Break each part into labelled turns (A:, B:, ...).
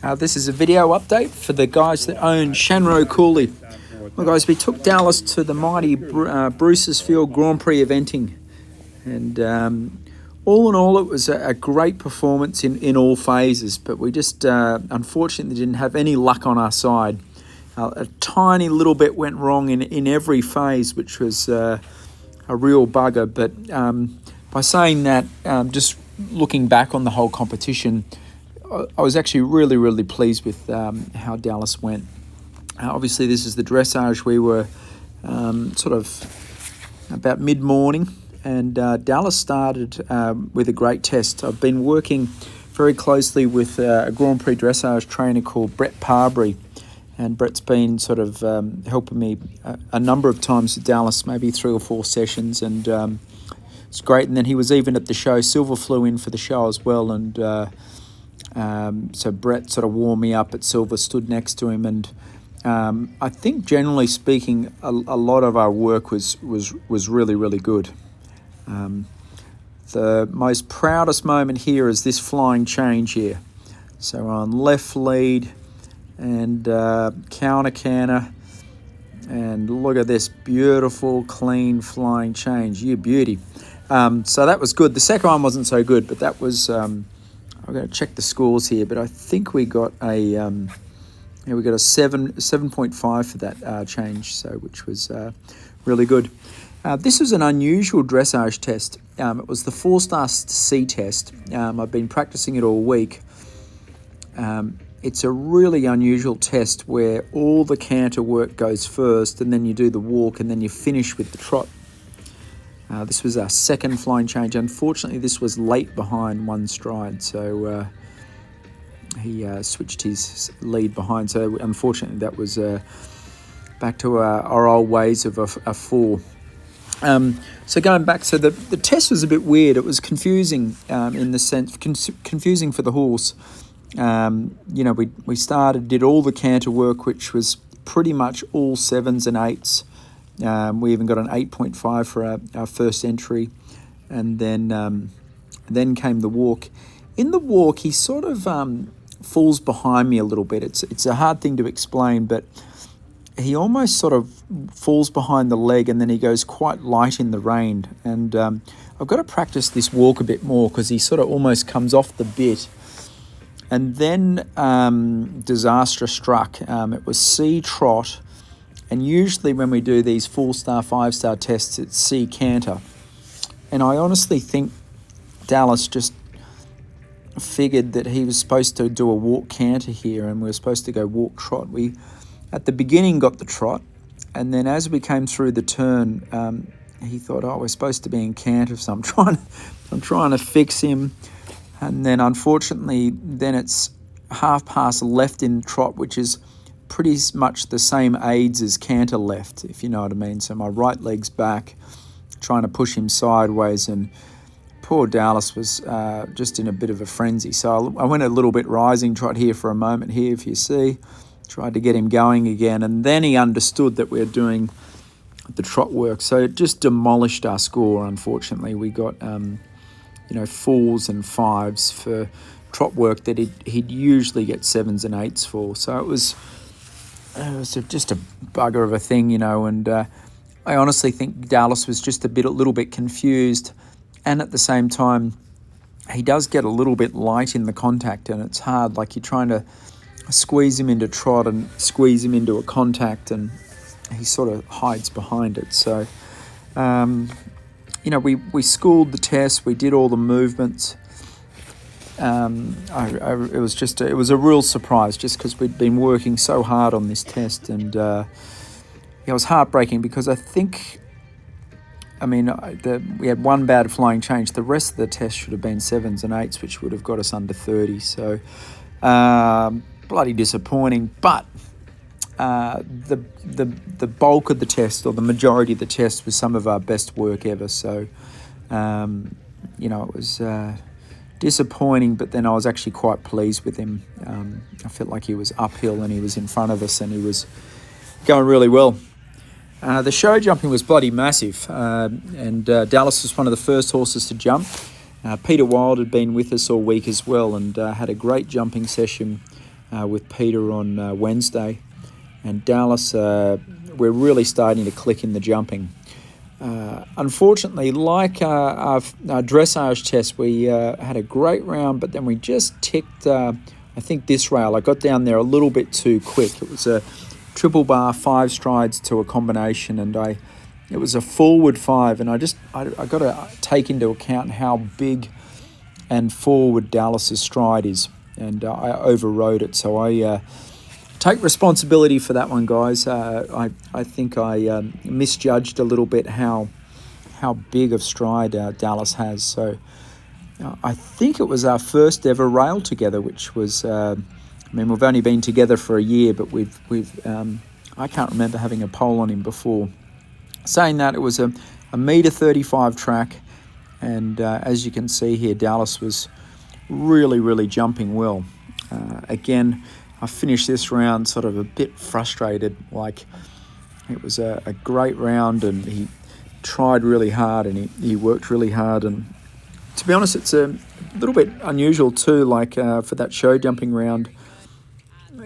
A: This is a video update for the guys that own Shanroe Cooley. Well guys, we took Dallas to the mighty Bruce's Field Grand Prix eventing, and all in all it was a great performance in all phases, but we just unfortunately didn't have any luck on our side. A tiny little bit went wrong in every phase, which was a real bugger, but by saying that, just looking back on the whole competition, I was actually really pleased with how Dallas went. Obviously, this is the dressage. We were sort of about mid-morning, and Dallas started with a great test. I've been working very closely with a Grand Prix dressage trainer called Brett Parbury, and Brett's been sort of helping me a number of times with Dallas, maybe 3 or 4 sessions, and it's great. And then he was even at the show. Silver flew in for the show as well, and so Brett sort of warmed me up at Silver, stood next to him, and I think generally speaking, a lot of our work was really good. The most proudest moment here is this flying change here. So we're on left lead and counter canter, and look at this beautiful clean flying change. You beauty. So that was good. The second one wasn't so good, but that was I've got to check the scores here, but I think we got a 7.5 for that change, so which was really good. This was an unusual dressage test. It was the 4-star C test. I've been practicing it all week. It's a really unusual test where all the canter work goes first, and then you do the walk, and then you finish with the trot. This was our second flying change. Unfortunately, this was late behind one stride, so he switched his lead behind. So unfortunately, that was back to our old ways of a 4. So going back, so the test was a bit weird. It was confusing in the sense, confusing for the horse. We did all the canter work, which was pretty much all 7s and 8s. We even got an 8.5 for our first entry, and then came the walk. In the walk, he sort of falls behind me a little bit. It's a hard thing to explain, but he almost sort of falls behind the leg, and then he goes quite light in the rein. And I've got to practice this walk a bit more, because he sort of almost comes off the bit. And then disaster struck. It was C trot. And usually when we do these 4-star, 5-star tests, it's C canter. And I honestly think Dallas just figured that he was supposed to do a walk canter here, and we were supposed to go walk trot. We, at the beginning, got the trot, and then as we came through the turn, he thought, oh, we're supposed to be in canter, so I'm trying to fix him. And then unfortunately, then it's half past left in trot, which is pretty much the same aids as canter left, if you know what I mean. So my right leg's back, trying to push him sideways, and poor Dallas was just in a bit of a frenzy. So I went a little bit rising trot here for a moment here, if you see, tried to get him going again, and then he understood that we're doing the trot work. So it just demolished our score, unfortunately. We got 4s and 5s for trot work that he'd usually get 7s and 8s for. So it was just a bugger of a thing, and I honestly think Dallas was just a little bit confused, and at the same time, he does get a little bit light in the contact, and it's hard, like you're trying to squeeze him into trot and squeeze him into a contact, and he sort of hides behind it. So, we schooled the test, we did all the movements. It was a real surprise, just because we'd been working so hard on this test, and it was heartbreaking, because I think, we had one bad flying change. The rest of the test should have been 7s and 8s, which would have got us under 30. So bloody disappointing. But the bulk of the test, or the majority of the test, was some of our best work ever. So it was disappointing, but then I was actually quite pleased with him. I felt like he was uphill, and he was in front of us, and he was going really well. The show jumping was bloody massive, and Dallas was one of the first horses to jump. Peter Wild had been with us all week as well, and had a great jumping session. with Peter on Wednesday. And Dallas, we're really starting to click in the jumping. Unfortunately, like our dressage test, we had a great round, but then we just ticked, I think this rail, I got down there a little bit too quick. It was a triple bar, 5 strides to a combination, and it was a forward 5, and I got to take into account how big and forward Dallas's stride is, and I overrode it, so I take responsibility for that one, guys. I think I misjudged a little bit how big of stride Dallas has. So I think it was our first ever rail together, which was, we've only been together for a year, but we've I can't remember having a pole on him before. Saying that, it was a metre 35 track, and as you can see here, Dallas was really jumping well. Again, I finished this round sort of a bit frustrated. Like, it was a great round, and he tried really hard, and he worked really hard. And to be honest, it's a little bit unusual too. Like for that show jumping round,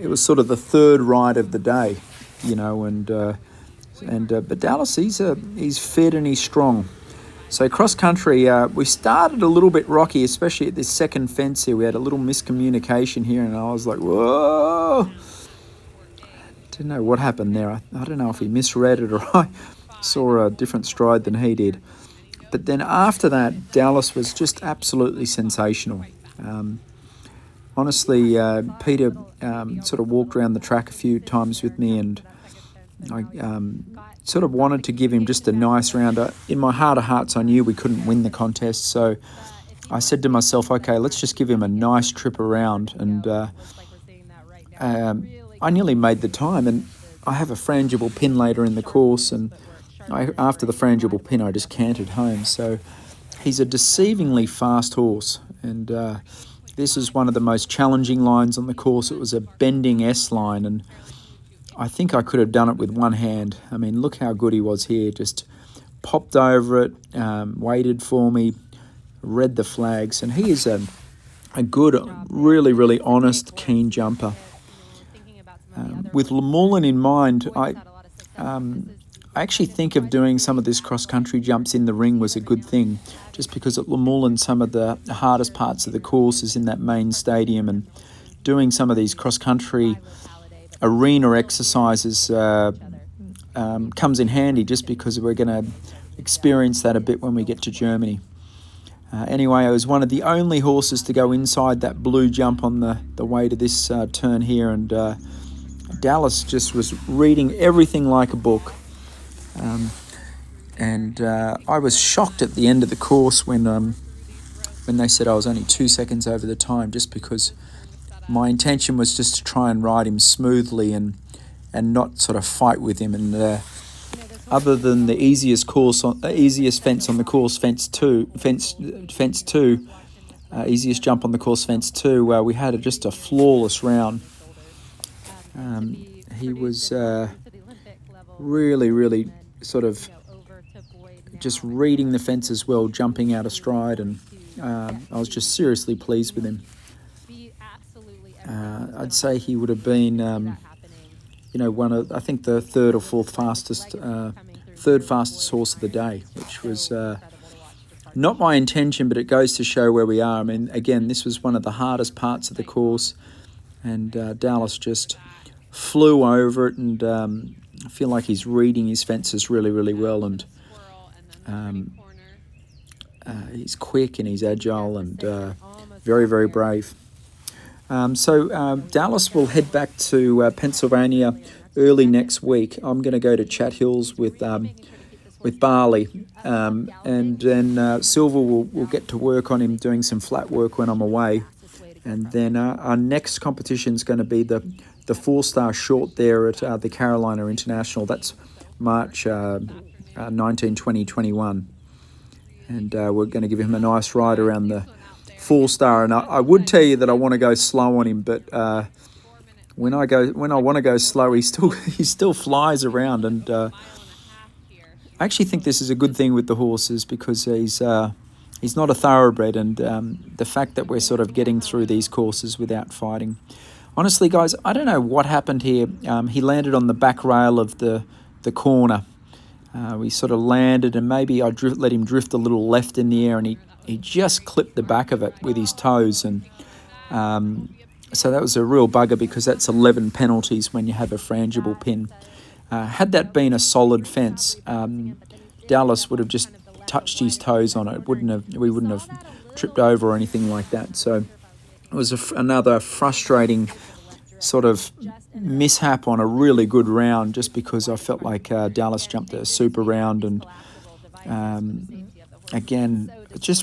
A: it was sort of the third ride of the day, but Dallas, he's fit and he's strong. So cross country, we started a little bit rocky, especially at this second fence here. We had a little miscommunication here, and I was like, whoa! Didn't know what happened there. I don't know if he misread it or I saw a different stride than he did. But then after that, Dallas was just absolutely sensational. Honestly, Peter sort of walked around the track a few times with me, and I sort of wanted to give him just a nice round. In my heart of hearts, I knew we couldn't win the contest, so I said to myself, okay, let's just give him a nice trip around. And I nearly made the time, and I have a frangible pin later in the course, and after the frangible pin, I just cantered home. So he's a deceivingly fast horse, and this is one of the most challenging lines on the course. It was a bending S line, and I think I could have done it with one hand. I mean, look how good he was here. Just popped over it, waited for me, read the flags, and he is a good, really honest, keen jumper. With Lemoulin in mind, I actually think of doing some of this cross-country jumps in the ring was a good thing, just because at Lemoulin some of the hardest parts of the course is in that main stadium, and doing some of these cross-country arena exercises comes in handy, just because we're going to experience that a bit when we get to Germany. Anyway, I was one of the only horses to go inside that blue jump on the way to this turn here, and Dallas just was reading everything like a book. I was shocked at the end of the course when they said I was only 2 seconds over the time, just because my intention was just to try and ride him smoothly and not sort of fight with him. And other than the easiest fence on the course, fence two, easiest jump on the course, fence 2, we had just a flawless round. He was really sort of just reading the fence as well, jumping out of stride, and I was just seriously pleased with him. I'd say he would have been, one of, I think, the third fastest horse of the day, which was not my intention, but it goes to show where we are. I mean, again, this was one of the hardest parts of the course, and Dallas just flew over it, and I feel like he's reading his fences really well, and he's quick and he's agile and very brave. So Dallas will head back to Pennsylvania early next week. I'm going to go to Chat Hills with Barley, and then Silver will get to work on him doing some flat work when I'm away. And then our next competition is going to be the 4-star short there at the Carolina International. That's March 19, 20, 21. And we're going to give him a nice ride around the 4-star. And I would tell you that I want to go slow on him, but when I want to go slow, he still flies around. And I actually think this is a good thing with the horses, because he's not a thoroughbred, and the fact that we're sort of getting through these courses without fighting. Honestly, guys, I don't know what happened here. He landed on the back rail of the corner. We sort of landed, and maybe I let him drift a little left in the air, and he just clipped the back of it with his toes. And so that was a real bugger, because that's 11 penalties when you have a frangible pin. Had that been a solid fence, Dallas would have just touched his toes on it. We wouldn't have tripped over or anything like that. So it was another frustrating sort of mishap on a really good round, just because I felt like Dallas jumped a super round. And again,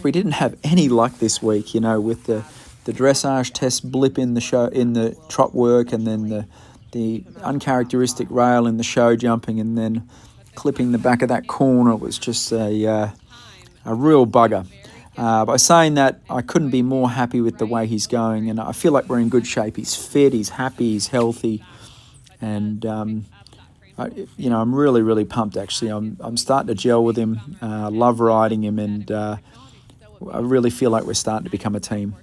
A: we didn't have any luck this week, with the dressage test blip in the trot work, and then the uncharacteristic rail in the show jumping, and then clipping the back of that corner was just a real bugger. By saying that, I couldn't be more happy with the way he's going, and I feel like we're in good shape. He's fit, he's happy, he's healthy, and I'm really, really pumped. Actually, I'm starting to gel with him. Love riding him, and I really feel like we're starting to become a team.